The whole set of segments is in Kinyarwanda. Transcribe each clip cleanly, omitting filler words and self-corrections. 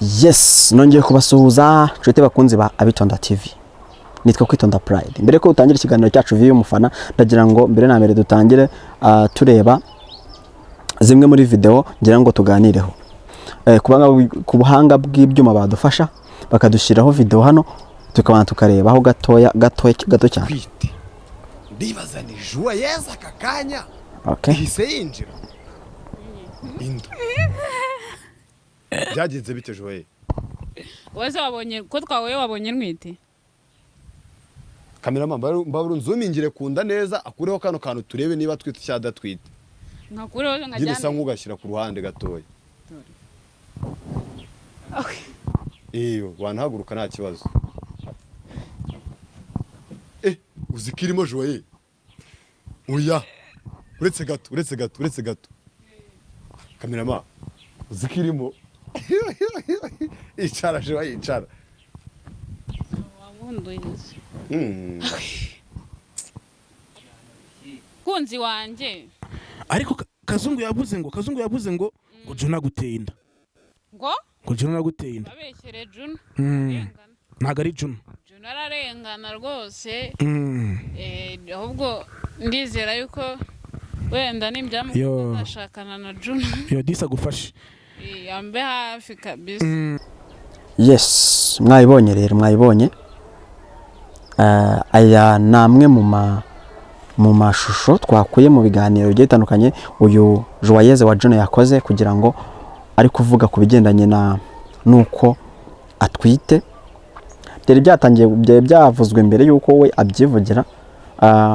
Yes, nongeye kubasuhuza nshuti bakunzi ba Abitonda TV. Nitwa Kwitonda Pride. Mbere ko utangira ikiganiro cyacu viyo umufana, ndagira ngo mbere na mbere dutangire tureba zimwe muri video ngira ngo tuganireho. Ku buhanga bw'ibyuma badufasha bakadushiraho video hano tukabana tukarebaho gato cyane. Ndibaza ni Joyeuse akakanya. Okay. Hise yinjira. Indo. Byagenze bite Joyeuse? Waza wabonye ko twawe wabonye nwite? Cameraman mbaburu nzumingire kunda neza akureho kano kantu turebe niba twite cyada twite. Ngakureho ngajyana. Gire sankugashyira ku ruhande gatoya. Iyo wanahaguruka nta kibazo. Uzikirimo Joyeuse. Oya. Uretse gato. Cameraman uzikirimo. Icara Joyeuse icara. Wabunduye. Kunzi wanje. Ariko Kazungu yavuze ngo Juno aguteye inda. Ngo Juno aguteye inda. Abeshere Juno. Ntago ari Juno. Juno ararengana rwose. Ahubwo ndizera yuko wenda nimbyamukunda ashakana na Juno. Yo disa gufashe. Ambe hafi kabisa. Yes, mwayibonye rero mwayibonye. Aya namwe mu mashusho twakuye mu biganiro bigiye bitandukanye uyu Joyeuse wa Juno yakoze kugira ngo ari kuvuga ku bigendanye nuko atwite. Byari byatangiye byavuzwe mbere yuko we abyivugira.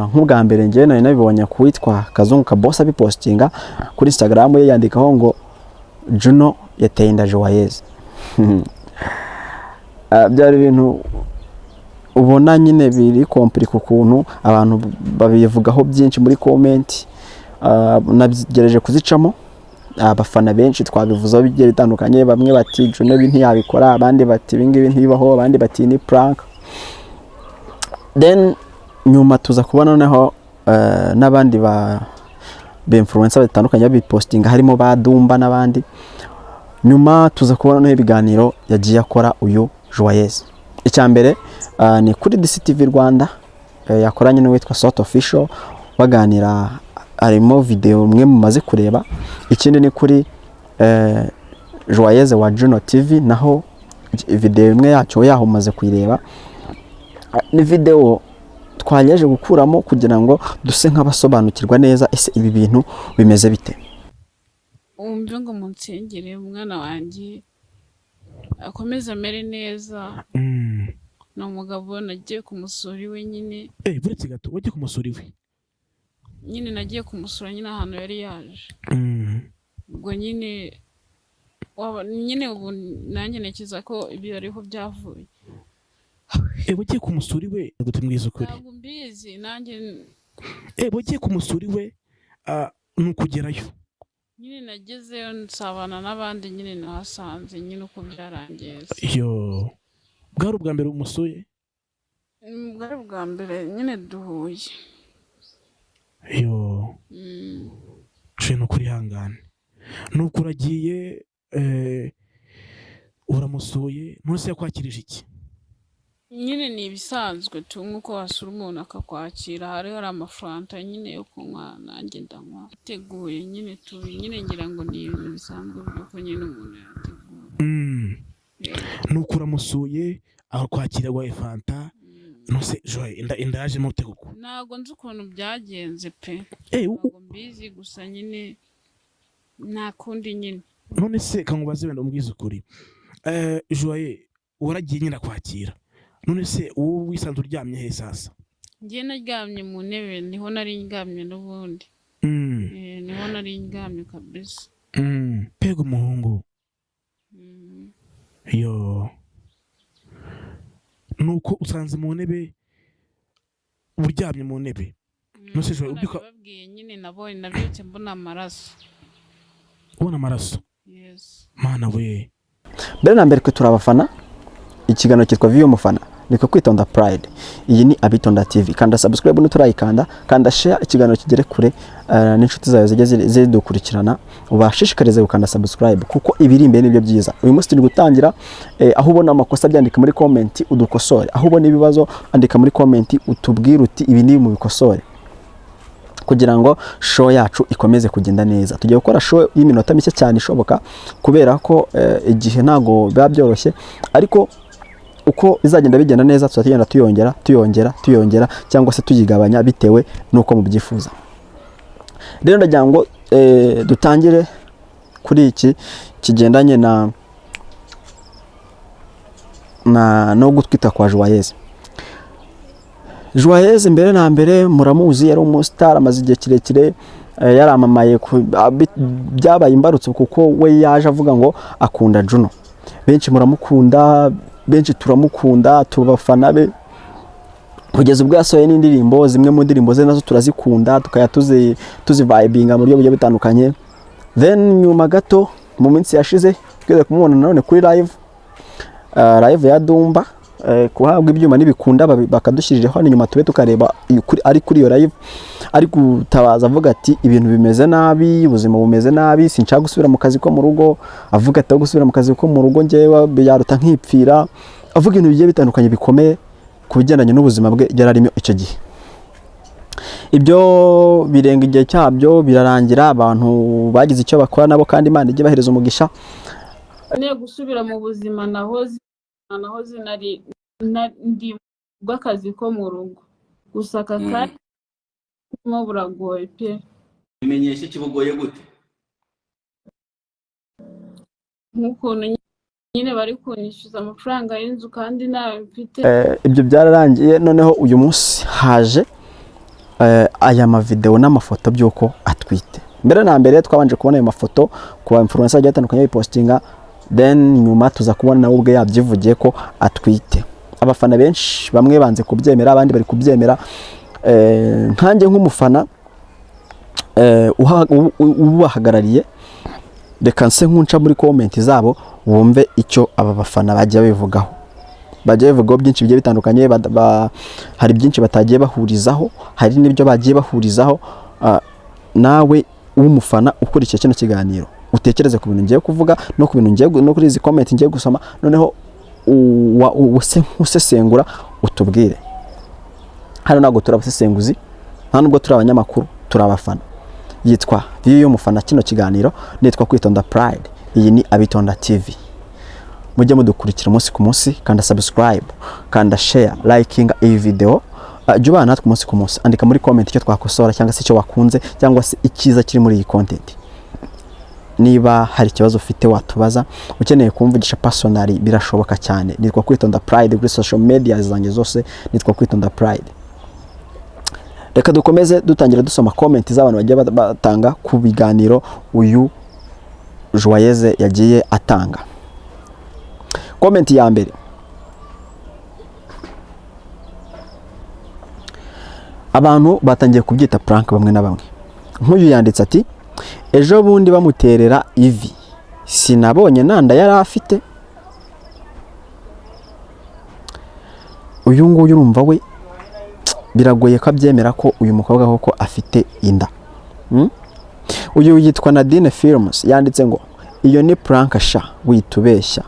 Nk'ubwa mbere ngiye nari nabibonye kuwitwa Kazungu Kaboss abipostinga kuri Instagram ye yandikaho ngo Juno yateye inda Joyeuse. Byari ibintu ubona nyine biri komplike ukuntu abantu babivugaho byinshi muri comment. Nagereje kuzicamo abafana benshi twabivuzaho bigiye bitandukanye, bamwe bati Juno ntiyabikora, abandi bati ibingibi ntibaho, abandi bati ni prank. Then nyuma tuza kubona noneho n'abandi ba influencer batandukanye babipostinga harimo badumba n'abandi. Nyuma tuza kubona no ibiganiro yagiye akora uyu Joyeuse. Icyambere ni kuri DCTV Rwanda yakoranye n'uwitwa Sort Official baganira, harimo video umwe mumaze kureba. Ikindi ni kuri Joyeuse wa Juno TV naho video imwe yaho umaze kuyireba. Ni video twanyeje gukuramo kugira ngo duse nk'abasobanukirwa neza ese ibi bintu bimeze bite. Umve ngo munsengere umwana wanjye akomeza amere neza. No mugabo nagiye kumusura iwe nyine. Buretse gato wagiye kumusura iwe? Nyine nagiye kumusura nyine ahantu yari yaje. Ubwo nyine ubu nanjye nekiza ko ibi ariho byavuye. Wagiye kumusura iwe gutumwiza ukuri? Ntabwo mbizi nanjye. Wagiye kumusura iwe nukugerayo? Nyine nagezeyo nsabana n'abandi nyine nahasanze nyine uko byarangiye. Yo bwari ubwa mbere umusuye? Bwari ubwa mbere nyine duhuye. Yo no kuri hangane nuko uragiye uramusuye nose yakwakirije iki? Nyine ni ibisanzwe tu nkuko wasura umuntu akakwakira, hari amafanta nyine yo kunywa nanjye ndanywa. Teguye nyine nyine ngira ngo ni ibintu bisanzwe byuko nyine umuntu yateguye. Nuko uramusuye akwakira gwa fanta nose Joyeuse inda yaje mute kuko? Ntago nzi ukuntu byagenze pe. Ntago mbizi gusa nyine nta kundi nyine. None se kangubaze wenda umbwiza ukuri. Joyeuse waragiye nyine kwakira. None se wowe wisanze uryamye he sasa? Ngiye naryamye mu ntebe, niho nari ndyamye n'ubundi. Niho nari ndyamye kabisa. Pego umuhungu. Yo nuko usanze mu ntebe uryamye mu ntebe. Nose Joyeuse ubyuka babwiye nyine nabonye nabyutse mbona amaraso. Ubona amaraso? Yes. Mana we. Mbere na mbere twe turabafana. Ikiganiro cyitwa viyo umufana. niko kwitonda Pride. Iyi ni Abitonda TV. Kanda subscribe nuturayikanda, kanda share ikiganiro kigere kure n'inshuti zawe zijye zidukurikirana, ubashishikarize gukanda subscribe kuko ibiri imbere nibyo byiza. Uyu munsi turi gutangira, aho ubona amakosa byandika muri comment udukosore, aho ubona ibibazo andika muri comment utubwire uti ibi ni mu bikosore, kugira ngo show yacu ikomeze kugenda neza. Tugiye gukora show y'iminota mike cyane ishoboka, kubera ko igihe ntago biba byoroshye, ariko uko bizagenda bigenda neza tuzagenda tuyongera cyangwa se tuyigabanya bitewe nuko mubyifuza. Rero ndagira ngo dutangire kuri iki kigendanye no gutwita kwa Joyeuse. Joyeuse mbere na mbere muramuzi, yari umustar amaze igihe kirekire, yaramamaye byabaye imbarutso kuko we yaje avuga ngo akunda Juno. Benshi muramukunda, benshi turamukunda, tubafana be, kugeza ubwo yasohoye n'indirimbo, zimwe mu ndirimbo ze nazo turazikunda, tukaya tuzivibinga mu buryo bugiye bitandukanye. Then nyuma gato mu minsi yashize tweze kumubona none kuri live ya Dumba, kuhabwa ibyuma n'ibikunda bakadushyirije hano nyuma tube tukareba ari kuri iyo live, ari gutabaza avuga ati ibintu bimeze nabi, ubuzima bumeze nabi, sinshaka gusubira mu kazi ko mu rugo. Avuga ati gusubira mu kazi ko mu rugo ngewe yaruta nkipfira. Avuga ibintu bigiye bitandukanye bikomeye ku bigendanye n'ubuzima bwe yararimo icyo gihe. Ibyo birenga igihe cyabyo birarangira, abantu bagize icyo bakora nabo kandi Imana ijye bahereza umugisha. Ne gusubira mu buzima nahoze nari ndi bw'akazi ko mu rugo, gusa kakari mo buragoye pe. Bimenyesha ikibugoye gute? Nk'ukuntu nyine bari kunishyuza amafaranga y'inzu kandi nawe mfite. Ibyo byararangiye, noneho uyu munsi haje aya mavideo n'amafoto by'uko atwite. Mbere na mbere twabanje kubona ayo mafoto ku ba influencer bagiye batandukanye bipostinga, then nyuma tuza kubona nawe ubwe yabyivugiye ko atwite. Abafana benshi bamwe banze kubyemera, abandi bari kubyemera. Nkanjye nk'umufana ubahagarariye, reka nse nkunca muri comment zabo wumve icyo aba bafana bagiye bivugaho. Bagiye bivugaho byinshi bigiye bitandukanye, hari byinshi batagiye bahurizaho, hari n'ibyo bagiye bahurizaho. Nawe w'umufana ukurikiye kino kiganiro utekereze ku bintu ngiye kuvuga no ku bintu ngiye no kuri izi comment ngiye gusoma, noneho usesengura utubwire. Hano ntago turabasesenguzi, nta nubwo turi abanyamakuru, turi abafana. Yitwa view y'umufana kino kiganiro, nitwa Kwitonda Pride. Iyi ni Abitonda TV. Mujye mudukurikira umunsi ku munsi, kanda subscribe, kanda share, liking iyi video. Jya natwe umunsi ku munsi, andika muri comment icyo twakosora cyangwa se icyo wakunze cyangwa se ikiza kiri muri iyi content. Niba hari ikibazo ufite watubaza, ukeneye kumvugisha personally birashoboka cyane. Nitwa Kwitonda Pride kuri social media zanjye zose, nitwa Kwitonda Pride. Reka dukomeze dutangira dusoma comment z'abantu bagiye batanga ku biganiro uyu Joyeuse yagiye atanga. Comment ya mbere, abantu batangiye kubyita prank bamwe na bamwe. Nk'uyu yanditse ati ejo bundi bamuterera ivi, sinabonye nanda yari afite. Uyu nguyu urumva we biragoye ko abyemera ko uyu mukobwa koko afite inda. Uyu yitwa Nadine Films yanditse ngo iyo ni prank sha witubeshya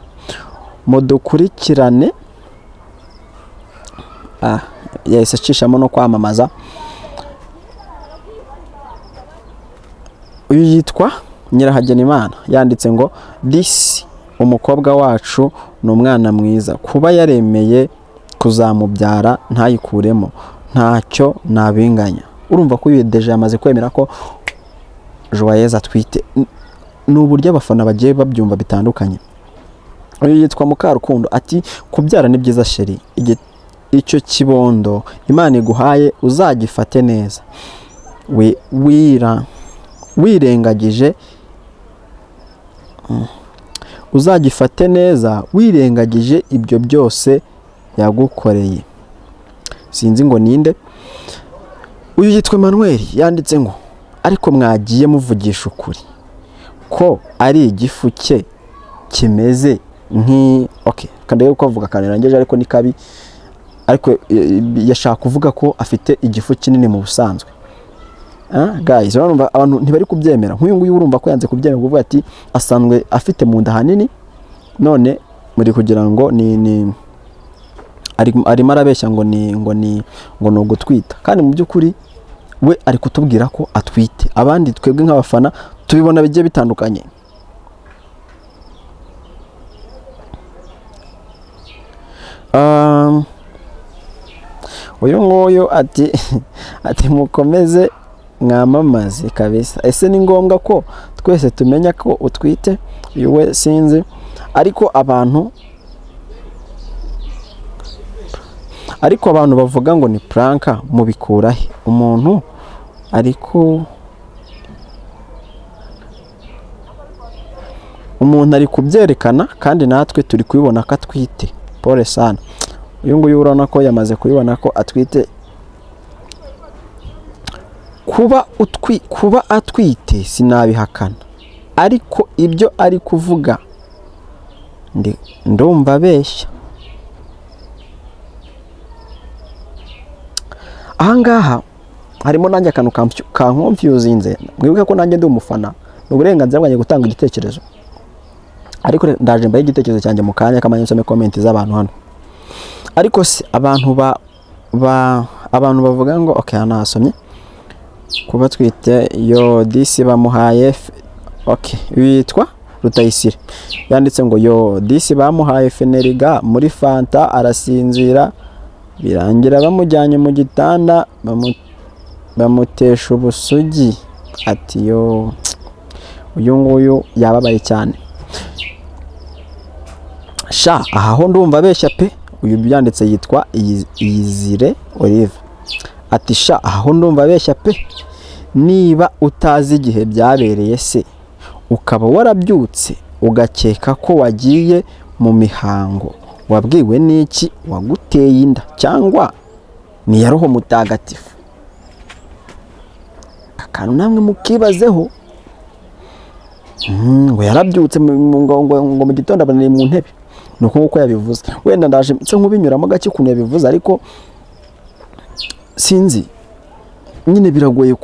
mudukurikirane. Yahise acishamo no kwamamaza. Uyu yitwa Nyirahagenimana yanditse ngo this umukobwa wacu ni umwana mwiza, kuba yaremeye kuzamubyara ntayikuremo ntacyo nabinganya. Urumva ko uyu deja yamaze kwemera ko Joyeuse atwite. N'uburyo abafana bagiye babyumva bitandukanye. Uyu yitwa Mukarukundo ati kubyara ni byiza sheri, icyo kibondo Imana iguhaye uzagifate neza, wirengagije uzagifate neza wirengagije ibyo byose yagukoreye. Sinzi ngo ninde. Uyu yitwa Emmanuel yanditse ngo ariko mwagiye muvugisha ukuri ko ari igifu cye kimeze okay kandi uko avuga kandi rangeje ariko ni kabi. ariko yashaka kuvuga ko afite igifu kinini mu busanzwe. Guys, urumva abantu ntibari kubyemera. Nk'uyu nguyu urumva ko yanze kubyemera kuvuga ati asanzwe afite mu nda hanini, none muri kugira ngo ni arimo arabeshya ngo ni ugutwita, kandi mu by'ukuri we ari kutubwira ko atwite. Abandi twebwe nk'abafana tubibona bigiye bitandukanye. Uyu nguyu ati mukomeze mwamamaze kabisa. Ese ni ngombwa ko twese tumenya ko utwite? Yuwe sinzi, ariko abantu bavuga ngo ni pranka, mubikurahe umuntu ari kubyerekana kandi natwe turi kubibona ko atwite. Pole sana. Uyu nguyu urabona ko yamaze kubibona ko atwite. Kuba atwite sinabihakana, ariko ibyo ari kuvuga ndumva abeshya. Ahangaha harimo nanjye akantu kankonfuzinze. Mwibuke ko nanjye ndi umufana, ni uburenganzira bwanjye gutanga igitekerezo, ariko ndaje mbaye igitekerezo cyanjye mu kanya kamanye nsome comment z'abantu hano. Ariko se abantu bavuga ngo okay, nasomye kuba twite yo disi bamuhaye okay, witwa Rutayisire yanditse ngo yo disi bamuhaye feneriga muri fanta arasinzira birangira bamujyanye mu gitanda bamutesha ubusugi. Ati yo uyu nguyu yababaye cyane sha. Aha ho ndumva abeshya pe. Uyu byanditse yitwa Iyizire Olive. Ati sha aha ho ndumva abeshya pe. Niba utazi igihe byabereye se ukaba warabyutse ugakeka ko wagiye mu mihango, wabwiwe n'iki waguteye inda, cyangwa ni ya Roho Mutagatifu? Akantu namwe mukibazeho. Ngo yarabyutse ngo mu gitondo abananiye mu ntebe, nuko uko yabivuze. Wenda ndaje nse nkubinyuramo gake kuntu yabivuze, ariko sinzi nyine biragoye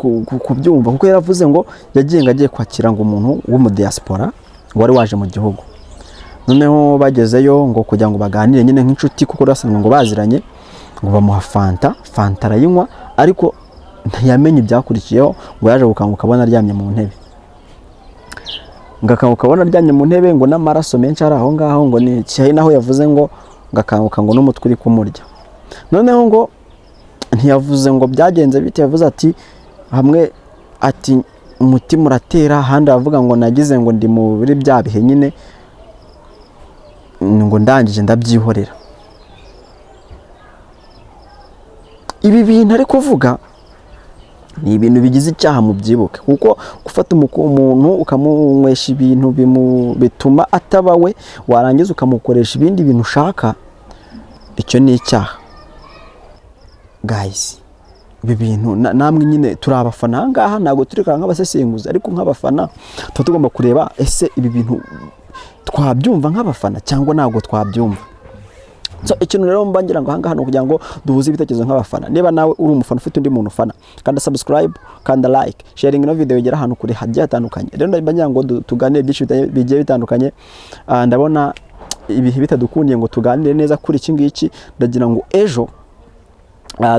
kubyumva, kuko yaravuze ngo agiye kwakira ngo umuntu wo mu diaspora wari waje mu gihugu. Noneho bagezeyo ngo kugira ngo baganire nyine nk'inshuti, kuko rasanzwe ngo baziranye, ngo bamuha fanta arayinywa, ariko ntiyamenye ibyakurikiyeho. Ngo yaje gukanguka abona aryamye mu ntebe, ngakanguka abona aryamye mu ntebe, ngo n'amaraso menshi ari aho ngaho, ngo ni cyayi naho yavuze ngo ngakanguka ngo n'umutwe uri kumurya. Noneho ngo ntiyavuze ngo byagenze bite, yavuze ati hamwe ati umutima uratera, ahandi avuga ngo nagize ngo ndi muri bya bihe nyine ngo ndangije ndabyihorera. Ibi bintu ari kuvuga ni ibintu bigize icyaha mu byibuke, kuko gufata umuntu ukamunywesha ibintu bituma atabawe, warangiza ukamukoresha ibindi bintu ushaka, icyo ni icyaha. Guys, ibi bintu namwe nyine turi abafana ahangaha, ntabwo turi nk'abasesenguzi, ariko nk'abafana tuba tugomba kureba ese ibi bintu twabyumva nk'abafana cyangwa ntabwo twabyumva. So ikintu rero mbangira ngo ahangaha kugira ngo duhuze ibitekerezo nk'abafana. Niba nawe uri umufana ufite undi muntu ufana, kanda subscribe, kanda like, sharing ino video igera ahantu kure hagiye hatandukanye. Rero mbangira ngo tuganire byinshi bigiye bitandukanye. Ndabona ibihe bitadukundiye ngo tuganire neza kuri iki ngiki. Ndagira ngo ejo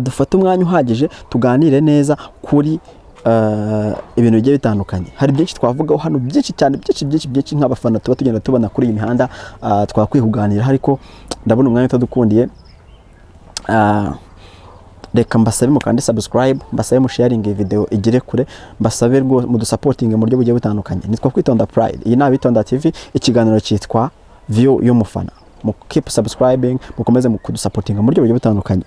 dufate umwanya uhagije tuganire neza kuri ibintu bigiye bitandukanye. Hari byinshi twavugaho hano, byinshi cyane, byinshi nk'abafana tuba tugenda tubona kuri iyi mihanda, twakwihuganira, ariko ndabona umwanya utadukundiye. Reka mbasabe mukande subscribe, mbasabe mu sharing video igire kure, mbasabe mu supporting mu buryo bugiye butandukanye. Nitwa Kwitonda Pride, iyi na Bitonda TV, ikiganiro cyitwa View y'umufana. Mu keep subscribing, mukomeze mu kudusupporting mu buryo bugiye butandukanye.